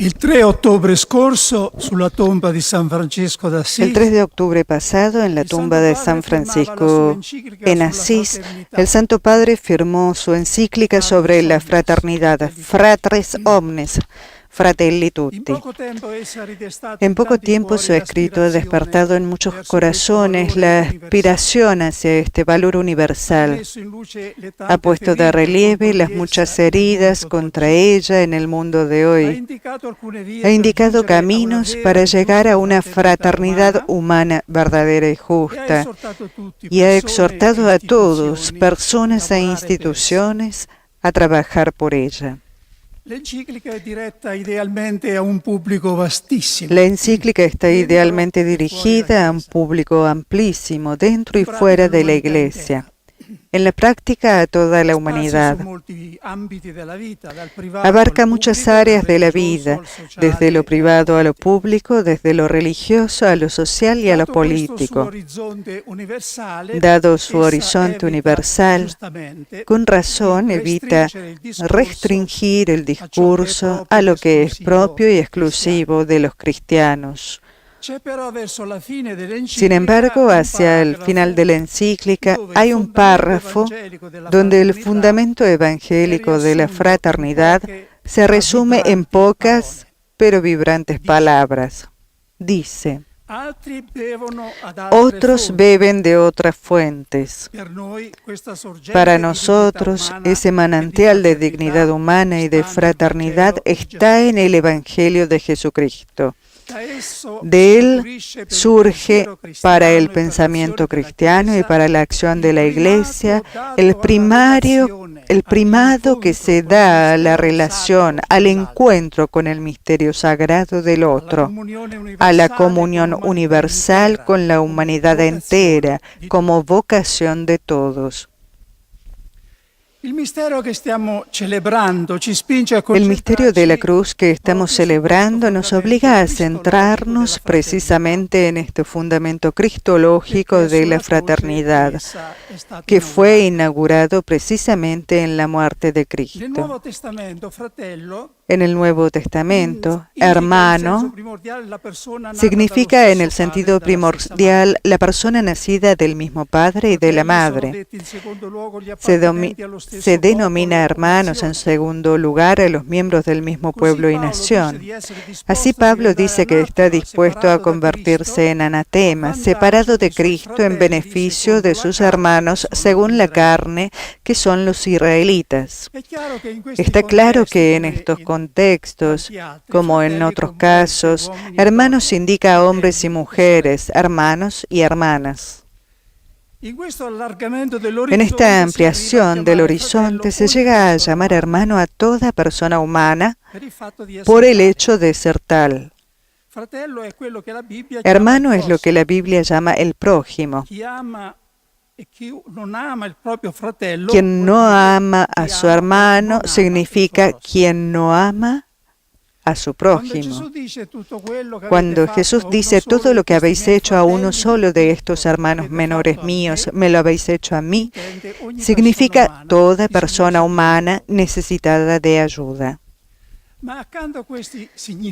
Il 3 ottobre scorso, sulla tomba di San Francesco d'Assisi, El 3 de octubre pasado, en la tumba de San Francisco en Asís, el Santo Padre firmó su encíclica sobre la fraternidad, Fratres Omnes, Fratelli Tutti. En poco tiempo su escrito ha despertado en muchos corazones la aspiración hacia este valor universal. Ha puesto de relieve las muchas heridas contra ella en el mundo de hoy. Ha indicado caminos para llegar a una fraternidad humana verdadera y justa. Y ha exhortado a todos, personas e instituciones, a trabajar por ella. La encíclica está idealmente dirigida a un público amplísimo, dentro y fuera de la Iglesia. En la práctica, a toda la humanidad. Abarca muchas áreas de la vida, desde lo privado a lo público, desde lo religioso a lo social y a lo político. Dado su horizonte universal, con razón evita restringir el discurso a lo que es propio y exclusivo de los cristianos. Sin embargo, hacia el final de la encíclica hay un párrafo donde el fundamento evangélico de la fraternidad se resume en pocas pero vibrantes palabras. Dice: otros beben de otras fuentes. Para nosotros, ese manantial de dignidad humana y de fraternidad está en el Evangelio de Jesucristo. De él surge para el pensamiento cristiano y para la acción de la Iglesia el primado que se da a la relación, al encuentro con el misterio sagrado del otro, a la comunión universal con la humanidad entera, como vocación de todos. El misterio de la cruz que estamos celebrando nos obliga a centrarnos precisamente en este fundamento cristológico de la fraternidad, que fue inaugurado precisamente en la muerte de Cristo. En el Nuevo Testamento, hermano significa en el sentido primordial la persona nacida del mismo padre y de la madre. Se denomina hermanos en segundo lugar a los miembros del mismo pueblo y nación. Así Pablo dice que está dispuesto a convertirse en anatema, separado de Cristo en beneficio de sus hermanos según la carne, que son los israelitas. Está claro que en estos contextos, como en otros casos, hermanos indica a hombres y mujeres, hermanos y hermanas. En esta ampliación del horizonte se llega a llamar hermano a toda persona humana por el hecho de ser tal. Hermano es lo que la Biblia llama el prójimo. Quien no ama a su hermano significa quien no ama a su prójimo. Cuando Jesús dice: todo lo que habéis hecho a uno solo de estos hermanos menores míos, me lo habéis hecho a mí, significa toda persona humana necesitada de ayuda.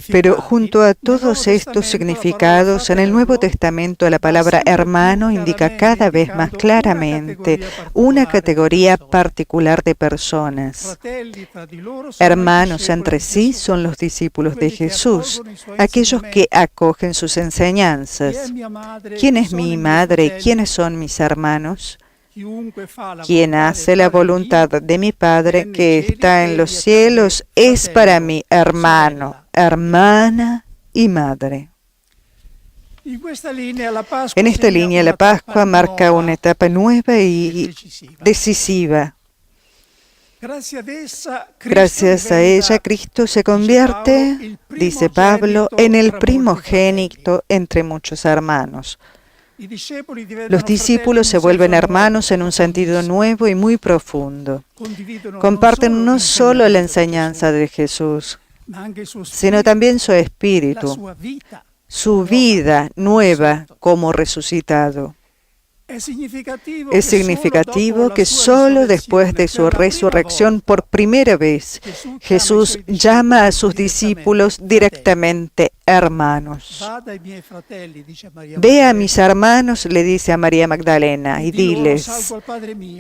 Pero junto a todos estos significados, en el Nuevo Testamento la palabra hermano indica cada vez más claramente una categoría particular de personas. Hermanos entre sí son los discípulos de Jesús, aquellos que acogen sus enseñanzas. ¿Quién es mi madre y quiénes son mis hermanos? Quien hace la voluntad de mi Padre que está en los cielos es para mí hermano, hermana y madre. En esta línea la Pascua marca una etapa nueva y decisiva. Gracias a ella, Cristo se convierte, dice Pablo, en el primogénito entre muchos hermanos. Los discípulos se vuelven hermanos en un sentido nuevo y muy profundo. Comparten no solo la enseñanza de Jesús, sino también su espíritu, su vida nueva como resucitado. Es significativo que solo después de su resurrección por primera vez Jesús llama a sus discípulos directamente hermanos. Ve a mis hermanos, le dice a María Magdalena, y diles,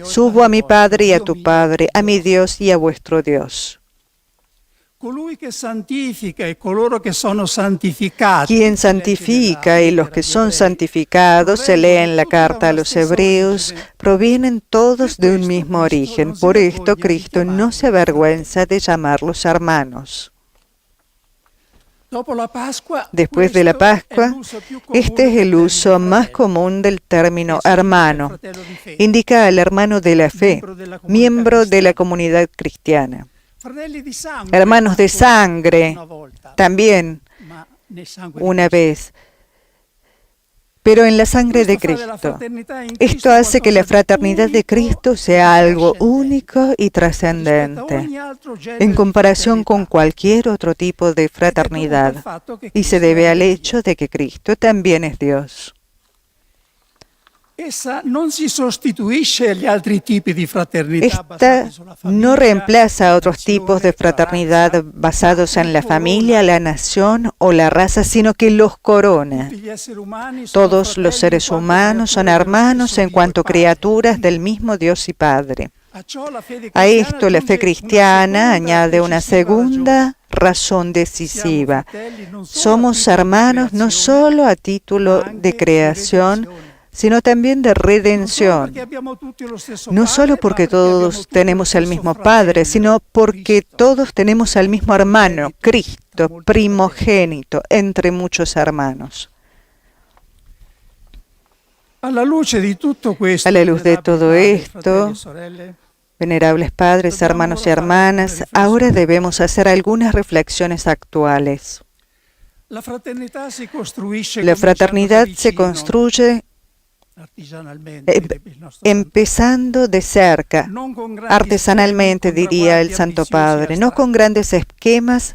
subo a mi Padre y a tu Padre, a mi Dios y a vuestro Dios. Quien santifica y los que son santificados, se lee en la carta a los Hebreos, provienen todos de un mismo origen. Por esto Cristo no se avergüenza de llamarlos hermanos. Después de la Pascua, este es el uso más común del término hermano. Indica al hermano de la fe, miembro de la comunidad cristiana. Hermanos de sangre, también una vez, pero en la sangre de Cristo. Esto hace que la fraternidad de Cristo sea algo único y trascendente, en comparación con cualquier otro tipo de fraternidad, y se debe al hecho de que Cristo también es Dios. Esta no reemplaza a otros tipos de fraternidad basados en la familia, la nación o la raza, sino que los corona. Todos los seres humanos son hermanos en cuanto criaturas del mismo Dios y Padre. A esto la fe cristiana añade una segunda razón decisiva. Somos hermanos no solo a título de creación, sino también de redención. No solo porque todos tenemos el mismo Padre, sino porque todos tenemos al mismo hermano, Cristo, primogénito, entre muchos hermanos. A la luz de todo esto, venerables padres, hermanos y hermanas, ahora debemos hacer algunas reflexiones actuales. La fraternidad se construye empezando de cerca, artesanalmente, diría el Santo Padre, no con grandes esquemas,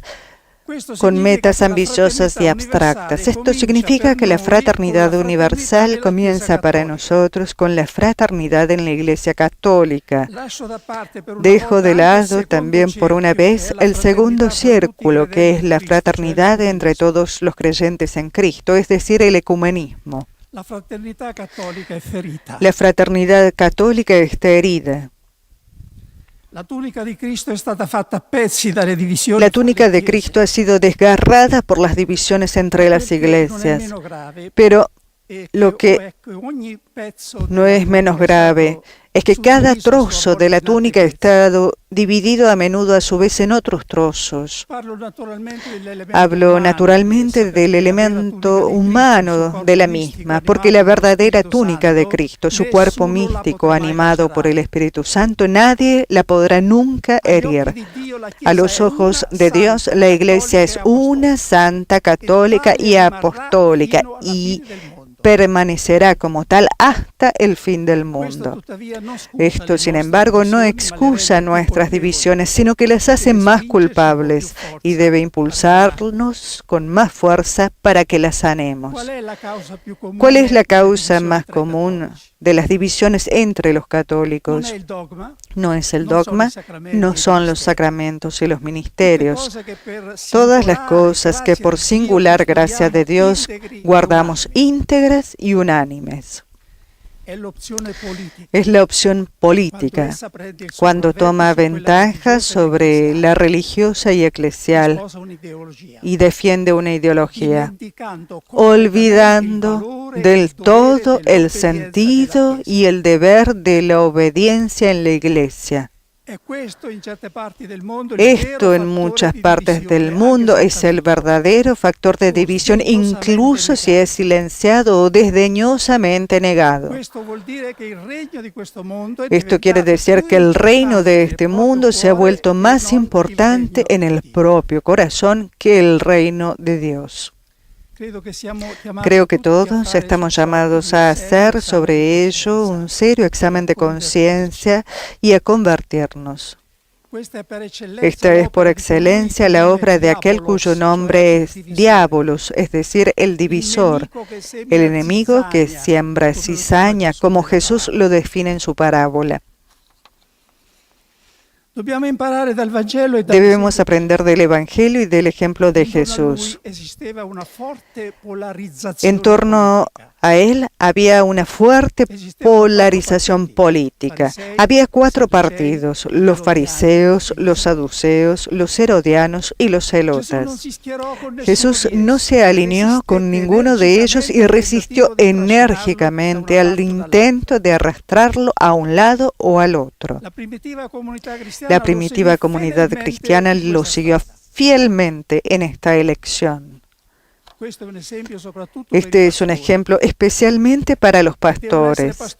con metas ambiciosas y abstractas. Esto significa que la fraternidad universal comienza para nosotros con la fraternidad en la Iglesia Católica. Dejo de lado también por una vez el segundo círculo, que es la fraternidad entre todos los creyentes en Cristo, es decir, el ecumenismo. La fraternidad católica está herida. La túnica de Cristo ha sido desgarrada por las divisiones entre las iglesias. Pero lo que no es menos grave es que cada trozo de la túnica ha estado dividido a menudo a su vez en otros trozos. Hablo naturalmente del elemento humano de la misma, porque la verdadera túnica de Cristo, su cuerpo místico animado por el Espíritu Santo, nadie la podrá nunca herir. A los ojos de Dios, la Iglesia es una, santa, católica y apostólica, y permanecerá como tal hasta el fin del mundo. Esto, sin embargo, no excusa nuestras divisiones, sino que las hace más culpables y debe impulsarnos con más fuerza para que las sanemos. ¿Cuál es la causa más común de las divisiones entre los católicos? No es el dogma, no son los sacramentos y los ministerios. Todas las cosas que por singular gracia de Dios guardamos íntegras y unánimes. Es la opción política, cuando toma ventaja sobre la religiosa y eclesial y defiende una ideología, olvidando del todo el sentido y el deber de la obediencia en la Iglesia. Esto en muchas partes del mundo es el verdadero factor de división, incluso si es silenciado o desdeñosamente negado. Esto quiere decir que el reino de este mundo se ha vuelto más importante en el propio corazón que el reino de Dios. Creo que todos estamos llamados a hacer sobre ello un serio examen de conciencia y a convertirnos. Esta es por excelencia la obra de aquel cuyo nombre es Diabolos, es decir, el divisor, el enemigo que siembra cizaña, como Jesús lo define en su parábola. Debemos aprender del Evangelio y del ejemplo de Jesús. En torno a él había una fuerte polarización política. Había 4 partidos: los fariseos, los saduceos, los herodianos y los celotas. Jesús no se alineó con ninguno de ellos y resistió enérgicamente al intento de arrastrarlo a un lado o al otro. La primitiva comunidad cristiana lo siguió fielmente en esta elección. Este es un ejemplo especialmente para los pastores,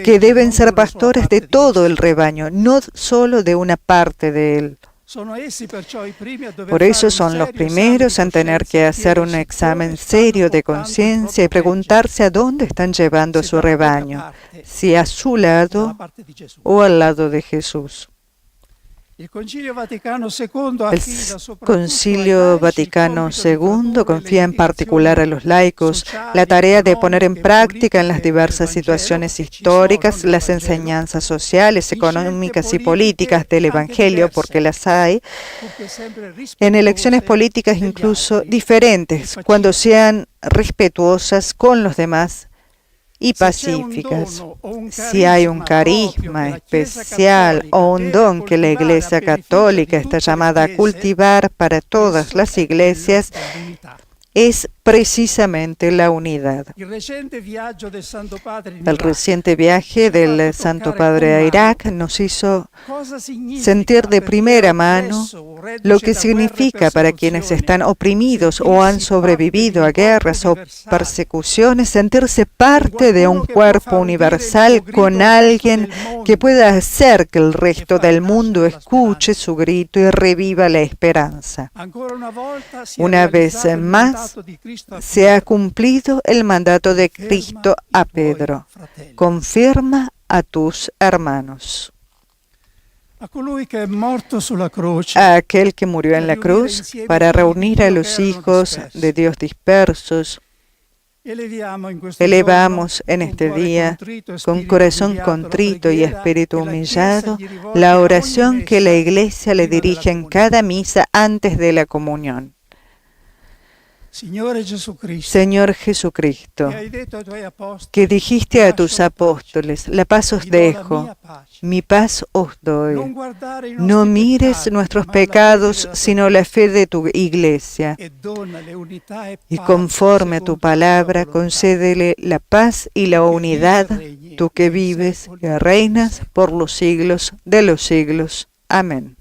que deben ser pastores de todo el rebaño, no solo de una parte de él. Por eso son los primeros en tener que hacer un examen serio de conciencia y preguntarse a dónde están llevando su rebaño, si a su lado o al lado de Jesús. El Concilio Vaticano II confía en particular a los laicos la tarea de poner en práctica en las diversas situaciones históricas las enseñanzas sociales, económicas y políticas del Evangelio, porque las hay, en elecciones políticas incluso diferentes, cuando sean respetuosas con los demás y pacíficas. Si hay un carisma especial o un don que la Iglesia Católica está llamada a cultivar para todas las iglesias, es precisamente la unidad. El reciente viaje del Santo Padre a Irak nos hizo sentir de primera mano lo que significa para quienes están oprimidos o han sobrevivido a guerras o persecuciones sentirse parte de un cuerpo universal con alguien que pueda hacer que el resto del mundo escuche su grito y reviva la esperanza. Una vez más, se ha cumplido el mandato de Cristo a Pedro: confirma a tus hermanos. A aquel que murió en la cruz para reunir a los hijos de Dios dispersos, elevamos en este día, con corazón contrito y espíritu humillado, la oración que la Iglesia le dirige en cada misa antes de la comunión. Señor Jesucristo, que dijiste a tus apóstoles: la paz os dejo, mi paz os doy. No mires nuestros pecados, sino la fe de tu Iglesia. Y conforme a tu palabra, concédele la paz y la unidad, tú que vives y reinas por los siglos de los siglos. Amén.